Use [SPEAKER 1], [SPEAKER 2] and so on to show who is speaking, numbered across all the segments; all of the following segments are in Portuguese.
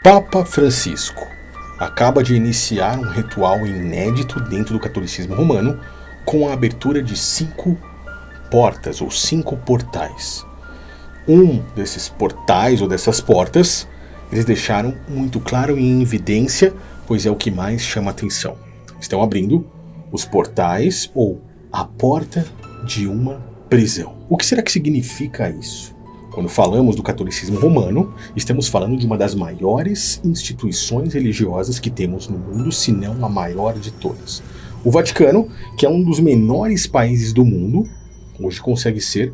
[SPEAKER 1] Papa Francisco acaba de iniciar um ritual inédito dentro do catolicismo romano com a abertura de 5 portas ou 5 portais. Um desses portais ou dessas portas eles deixaram muito claro e em evidência, pois é o que mais chama atenção. Estão abrindo os portais ou a porta de uma prisão. O que será que significa isso? Quando falamos do catolicismo romano, estamos falando de uma das maiores instituições religiosas que temos no mundo, se não a maior de todas. O Vaticano, que é um dos menores países do mundo, hoje consegue ser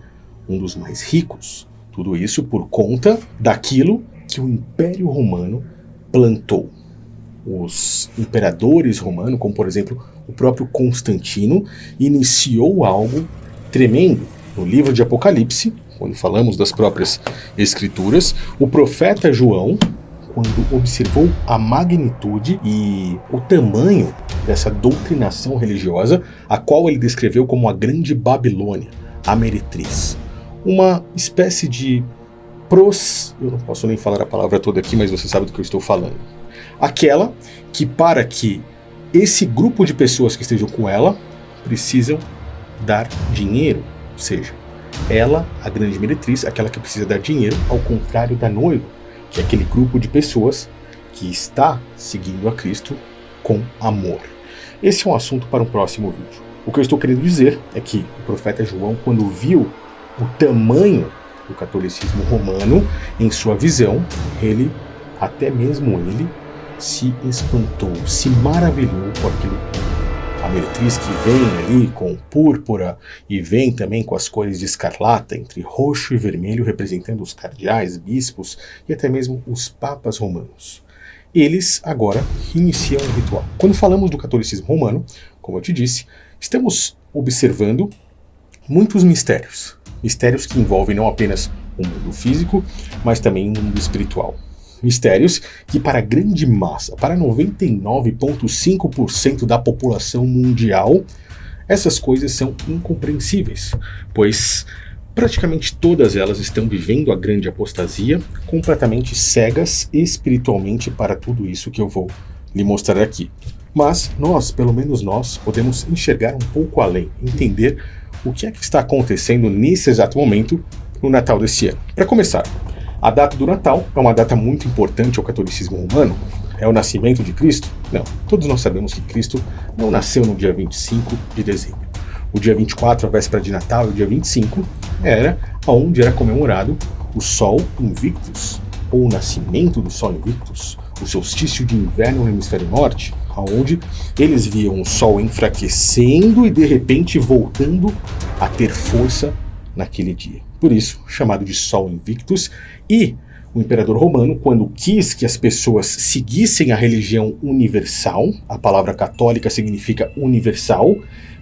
[SPEAKER 1] um dos mais ricos. Tudo isso por conta daquilo que o Império Romano plantou. Os imperadores romanos, como por exemplo o próprio Constantino, iniciou algo tremendo. No livro de Apocalipse, quando falamos das próprias escrituras, o profeta João, quando observou a magnitude e o tamanho dessa doutrinação religiosa, a qual ele descreveu como a Grande Babilônia, a meretriz. Uma espécie de eu não posso nem falar a palavra toda aqui, mas você sabe do que eu estou falando. Aquela que, para que esse grupo de pessoas que estejam com ela, precisam dar dinheiro, ou seja, ela, a grande meretriz, aquela que precisa dar dinheiro, ao contrário da noiva, que é aquele grupo de pessoas que está seguindo a Cristo com amor. Esse é um assunto para um próximo vídeo. O que eu estou querendo dizer é que o profeta João, quando viu o tamanho do catolicismo romano em sua visão, até mesmo ele, se espantou, se maravilhou com aquilo tudo. A meretriz que vem ali com púrpura e vem também com as cores de escarlata, entre roxo e vermelho, representando os cardeais, bispos e até mesmo os papas romanos. Eles agora iniciam um ritual. Quando falamos do catolicismo romano, como eu te disse, estamos observando muitos mistérios. Mistérios que envolvem não apenas o mundo físico, mas também o mundo espiritual. Mistérios que para a grande massa, para 99,5% da população mundial, essas coisas são incompreensíveis, pois praticamente todas elas estão vivendo a grande apostasia, completamente cegas espiritualmente para tudo isso que eu vou lhe mostrar aqui. Mas nós, pelo menos nós, podemos enxergar um pouco além, entender o que é que está acontecendo nesse exato momento no Natal desse ano. Para começar, a data do Natal é uma data muito importante ao catolicismo romano. É o nascimento de Cristo? Não. Todos nós sabemos que Cristo não nasceu no dia 25 de dezembro. O dia 24, a véspera de Natal, e o dia 25, era onde era comemorado o Sol Invictus, ou o nascimento do Sol Invictus, o solstício de inverno no hemisfério norte, onde eles viam o Sol enfraquecendo e de repente voltando a ter força naquele dia. Por isso, chamado de Sol Invictus, e o imperador romano, quando quis que as pessoas seguissem a religião universal, a palavra católica significa universal,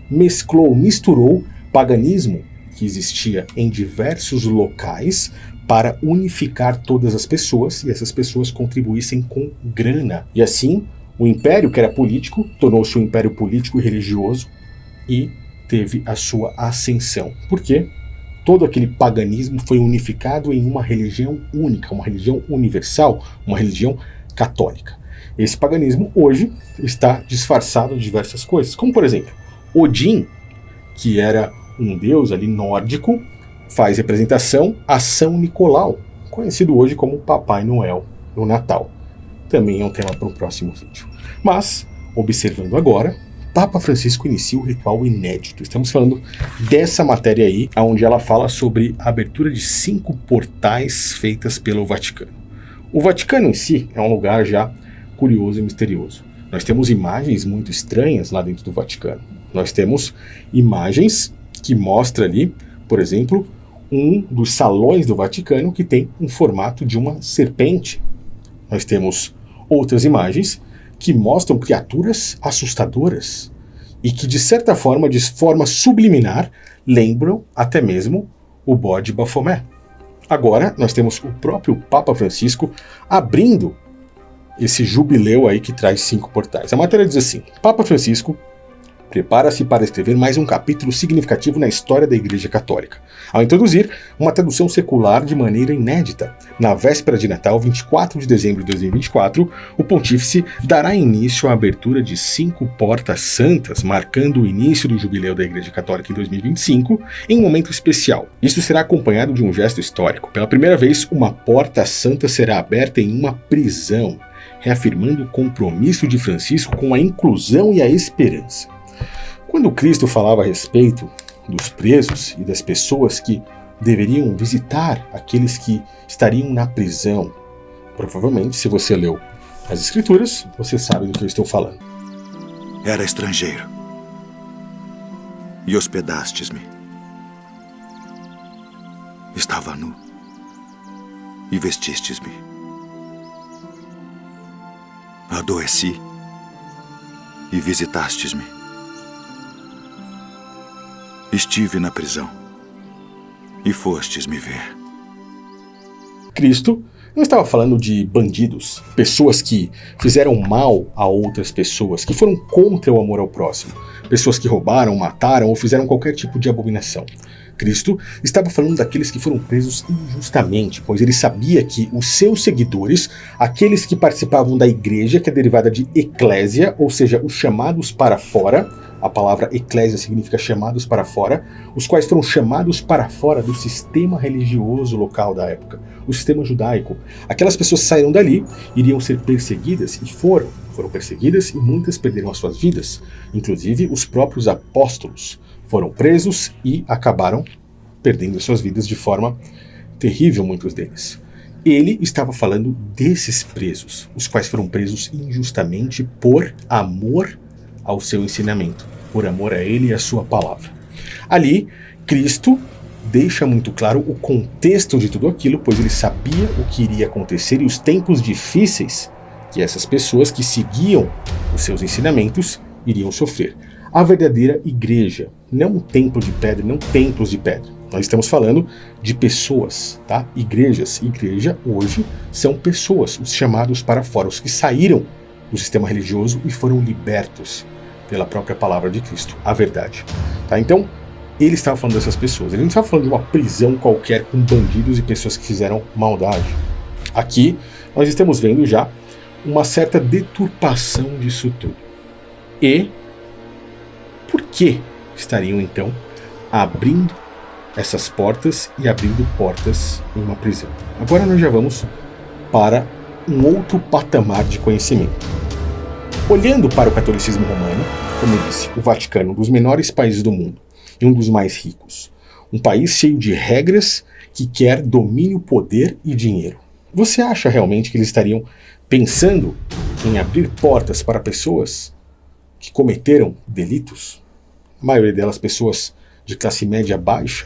[SPEAKER 1] misturou paganismo que existia em diversos locais para unificar todas as pessoas e essas pessoas contribuíssem com grana. E assim, o império, que era político, tornou-se um império político e religioso e teve a sua ascensão. Por quê? Todo aquele paganismo foi unificado em uma religião única, uma religião universal, uma religião católica. Esse paganismo hoje está disfarçado de diversas coisas, como por exemplo, Odin, que era um deus ali nórdico, faz representação a São Nicolau, conhecido hoje como Papai Noel no Natal. Também é um tema para um próximo vídeo. Mas, observando agora, Papa Francisco inicia o ritual inédito. Estamos falando dessa matéria aí, onde ela fala sobre a abertura de 5 portais feitas pelo Vaticano. O Vaticano em si é um lugar já curioso e misterioso. Nós temos imagens muito estranhas lá dentro do Vaticano. Nós temos imagens que mostram ali, por exemplo, um dos salões do Vaticano que tem um formato de uma serpente. Nós temos outras imagens que mostram criaturas assustadoras e que, de certa forma, de forma subliminar, lembram até mesmo o bode Bafomé. Agora, nós temos o próprio Papa Francisco abrindo esse jubileu aí que traz 5 portais. A matéria diz assim: Papa Francisco prepara-se para escrever mais um capítulo significativo na história da Igreja Católica, ao introduzir uma tradução secular de maneira inédita. Na véspera de Natal, 24 de dezembro de 2024, o pontífice dará início à abertura de 5 portas santas, marcando o início do jubileu da Igreja Católica em 2025, em um momento especial. Isso será acompanhado de um gesto histórico. Pela primeira vez, uma porta santa será aberta em uma prisão, reafirmando o compromisso de Francisco com a inclusão e a esperança. Quando Cristo falava a respeito dos presos e das pessoas que deveriam visitar aqueles que estariam na prisão, provavelmente, se você leu as Escrituras, você sabe do que eu estou falando.
[SPEAKER 2] Era estrangeiro e hospedastes-me. Estava nu e vestistes-me. Adoeci e visitastes-me. Estive na prisão e fostes me ver.
[SPEAKER 1] Cristo não estava falando de bandidos, pessoas que fizeram mal a outras pessoas, que foram contra o amor ao próximo, pessoas que roubaram, mataram ou fizeram qualquer tipo de abominação. Cristo estava falando daqueles que foram presos injustamente, pois ele sabia que os seus seguidores, aqueles que participavam da igreja, que é derivada de eclésia, ou seja, os chamados para fora, a palavra eclésia significa chamados para fora, os quais foram chamados para fora do sistema religioso local da época, o sistema judaico. Aquelas pessoas que saíram dali iriam ser perseguidas e foram perseguidas e muitas perderam as suas vidas. Inclusive os próprios apóstolos foram presos e acabaram perdendo as suas vidas de forma terrível, muitos deles. Ele estava falando desses presos, os quais foram presos injustamente por amor ao seu ensinamento, por amor a ele e a sua palavra. Ali, Cristo deixa muito claro o contexto de tudo aquilo, pois ele sabia o que iria acontecer e os tempos difíceis que essas pessoas que seguiam os seus ensinamentos iriam sofrer. A verdadeira igreja, não um templo de pedra, não templos de pedra. Nós estamos falando de pessoas, tá? Igrejas. Igreja hoje são pessoas, os chamados para fora, os que saíram do sistema religioso e foram libertos pela própria palavra de Cristo, a verdade. Tá? Então, ele estava falando dessas pessoas. Ele não estava falando de uma prisão qualquer com bandidos e pessoas que fizeram maldade. Aqui, nós estamos vendo já uma certa deturpação disso tudo. E por que estariam, então, abrindo essas portas e abrindo portas em uma prisão? Agora nós já vamos para um outro patamar de conhecimento. Olhando para o catolicismo romano, como eu disse, o Vaticano, um dos menores países do mundo e um dos mais ricos. Um país cheio de regras que quer domínio, poder e dinheiro. Você acha realmente que eles estariam pensando em abrir portas para pessoas que cometeram delitos? A maioria delas pessoas de classe média baixa?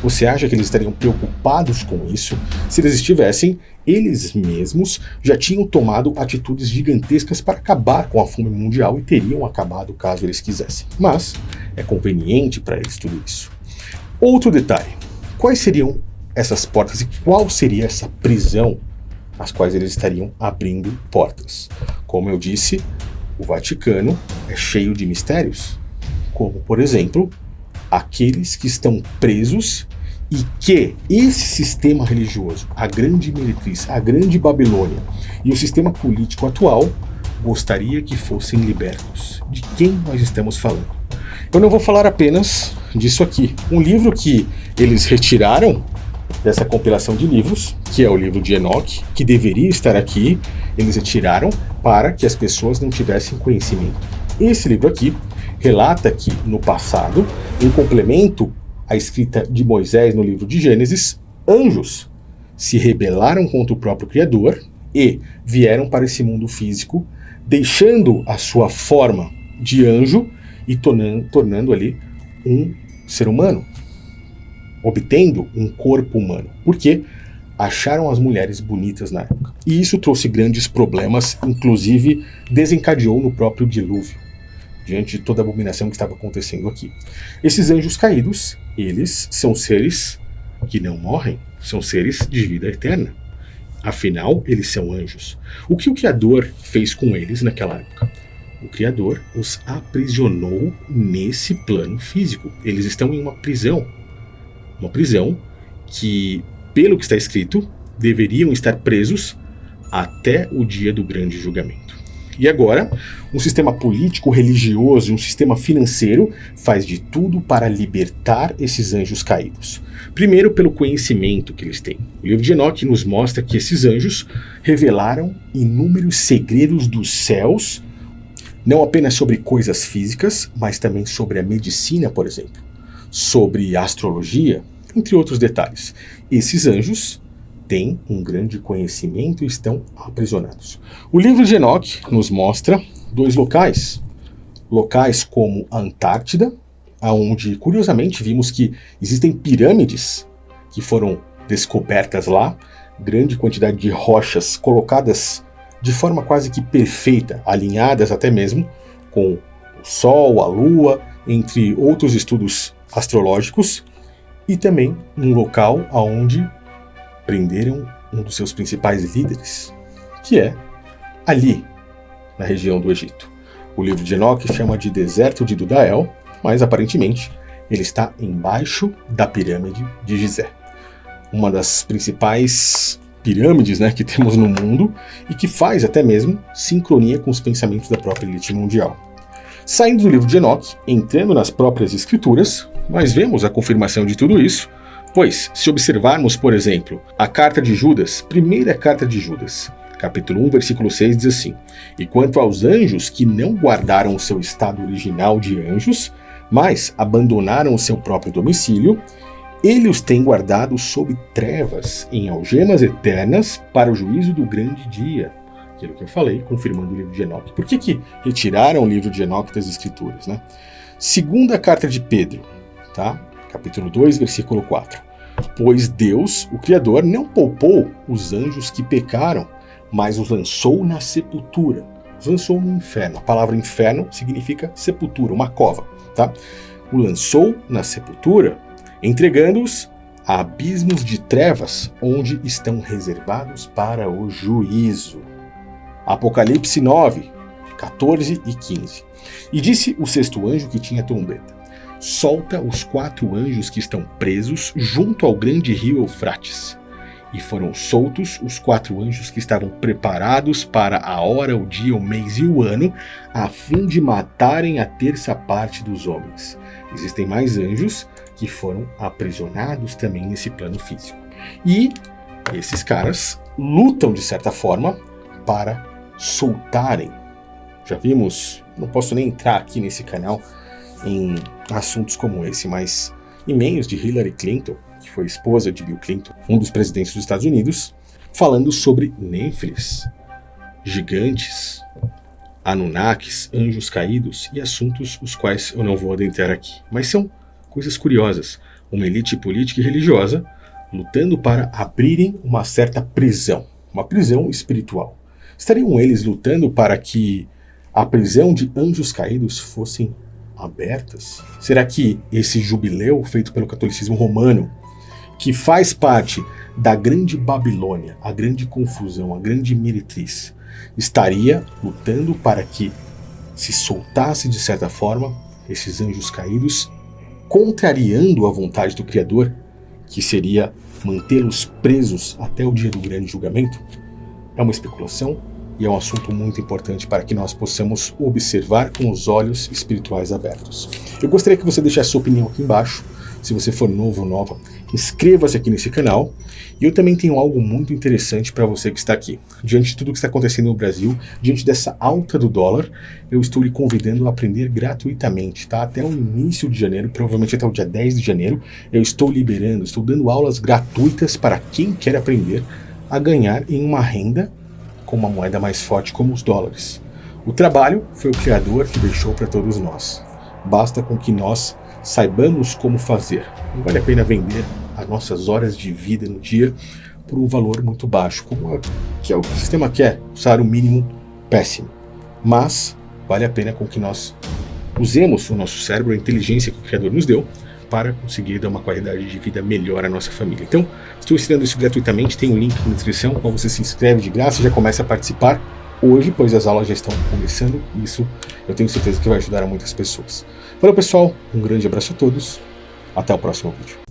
[SPEAKER 1] Você acha que eles estariam preocupados com isso? Se eles estivessem, eles mesmos já tinham tomado atitudes gigantescas para acabar com a fome mundial e teriam acabado caso eles quisessem. Mas é conveniente para eles tudo isso. Outro detalhe, quais seriam essas portas e qual seria essa prisão às quais eles estariam abrindo portas? Como eu disse, o Vaticano é cheio de mistérios, como, por exemplo, aqueles que estão presos e que esse sistema religioso, a grande meretriz, a grande Babilônia e o sistema político atual gostaria que fossem libertos. De quem nós estamos falando? Eu não vou falar apenas disso aqui. Um livro que eles retiraram dessa compilação de livros, que é o livro de Enoque, que deveria estar aqui, eles retiraram para que as pessoas não tivessem conhecimento. Esse livro aqui relata que, no passado, em complemento à escrita de Moisés no livro de Gênesis, anjos se rebelaram contra o próprio Criador e vieram para esse mundo físico, deixando a sua forma de anjo e tornando ali um ser humano, obtendo um corpo humano. Por quê? Acharam as mulheres bonitas na época. E isso trouxe grandes problemas, inclusive desencadeou no próprio dilúvio, diante de toda a abominação que estava acontecendo aqui. Esses anjos caídos, eles são seres que não morrem, são seres de vida eterna. Afinal, eles são anjos. O que o Criador fez com eles naquela época? o Criador os aprisionou nesse plano físico. Eles estão em uma prisão que, pelo que está escrito, deveriam estar presos até o dia do grande julgamento. E agora, um sistema político, religioso e um sistema financeiro faz de tudo para libertar esses anjos caídos. Primeiro, pelo conhecimento que eles têm. O livro de Enoque nos mostra que esses anjos revelaram inúmeros segredos dos céus, não apenas sobre coisas físicas, mas também sobre a medicina, por exemplo, sobre a astrologia, entre outros detalhes. Esses anjos têm um grande conhecimento e estão aprisionados. O livro de Enoque nos mostra 2 locais como a Antártida, onde, curiosamente, vimos que existem pirâmides que foram descobertas lá, grande quantidade de rochas colocadas de forma quase que perfeita, alinhadas até mesmo com o Sol, a Lua, entre outros estudos astrológicos, e também um local onde prenderam um dos seus principais líderes, que é ali, na região do Egito. O livro de Enoque chama de Deserto de Dudael, mas aparentemente ele está embaixo da pirâmide de Gizé, uma das principais pirâmides, que temos no mundo e que faz até mesmo sincronia com os pensamentos da própria elite mundial. Saindo do livro de Enoque, entrando nas próprias escrituras, nós vemos a confirmação de tudo isso, pois, se observarmos, por exemplo, a carta de Judas, primeira carta de Judas, capítulo 1, versículo 6, diz assim: "E quanto aos anjos que não guardaram o seu estado original de anjos, mas abandonaram o seu próprio domicílio, ele os tem guardados sob trevas, em algemas eternas, para o juízo do grande dia." Aquilo que eu falei, confirmando o livro de Enoque. Por que retiraram o livro de Enoque das escrituras, Segunda carta de Pedro, capítulo 2, versículo 4. "Pois Deus, o Criador, não poupou os anjos que pecaram, mas os lançou na sepultura." Os lançou no inferno. A palavra inferno significa sepultura, uma cova. O lançou na sepultura, entregando-os a abismos de trevas, onde estão reservados para o juízo. Apocalipse 9, 14 e 15. "E disse o 6º anjo que tinha trombeta: solta os 4 anjos que estão presos junto ao grande rio Eufrates. E foram soltos os 4 anjos que estavam preparados para a hora, o dia, o mês e o ano, a fim de matarem a 1/3 parte dos homens." Existem mais anjos que foram aprisionados também nesse plano físico. E esses caras lutam, de certa forma, para soltarem. Já vimos, não posso nem entrar aqui nesse canal em assuntos como esse, mas e-mails de Hillary Clinton, que foi esposa de Bill Clinton, um dos presidentes dos Estados Unidos, falando sobre Néfilis, gigantes, Anunnakis, anjos caídos e assuntos os quais eu não vou adentrar aqui. Mas são coisas curiosas. Uma elite política e religiosa lutando para abrirem uma certa prisão, uma prisão espiritual. Estariam eles lutando para que a prisão de anjos caídos fossem abertas? Será que esse jubileu feito pelo catolicismo romano, que faz parte da grande Babilônia, a grande confusão, a grande meretriz, estaria lutando para que se soltasse de certa forma esses anjos caídos, contrariando a vontade do Criador, que seria mantê-los presos até o dia do grande julgamento? É uma especulação e é um assunto muito importante para que nós possamos observar com os olhos espirituais abertos. Eu gostaria que você deixasse sua opinião aqui embaixo. Se você for novo ou nova, inscreva-se aqui nesse canal. E eu também tenho algo muito interessante para você que está aqui. Diante de tudo que está acontecendo no Brasil, diante dessa alta do dólar, eu estou lhe convidando a aprender gratuitamente, Até o início de janeiro, provavelmente até o dia 10 de janeiro, eu estou dando aulas gratuitas para quem quer aprender a ganhar em uma renda com uma moeda mais forte como os dólares. O trabalho foi o Criador que deixou para todos nós. Basta com que nós saibamos como fazer. Não vale a pena vender as nossas horas de vida no dia por um valor muito baixo, que é o que o sistema quer, o salário mínimo péssimo. Mas vale a pena com que nós usemos o nosso cérebro, a inteligência que o Criador nos deu, para conseguir dar uma qualidade de vida melhor à nossa família. Então, estou ensinando isso gratuitamente, tem um link na descrição, qual você se inscreve de graça e já começa a participar. hoje, pois as aulas já estão começando. Isso eu tenho certeza que vai ajudar a muitas pessoas. Valeu, pessoal, um grande abraço a todos, até o próximo vídeo.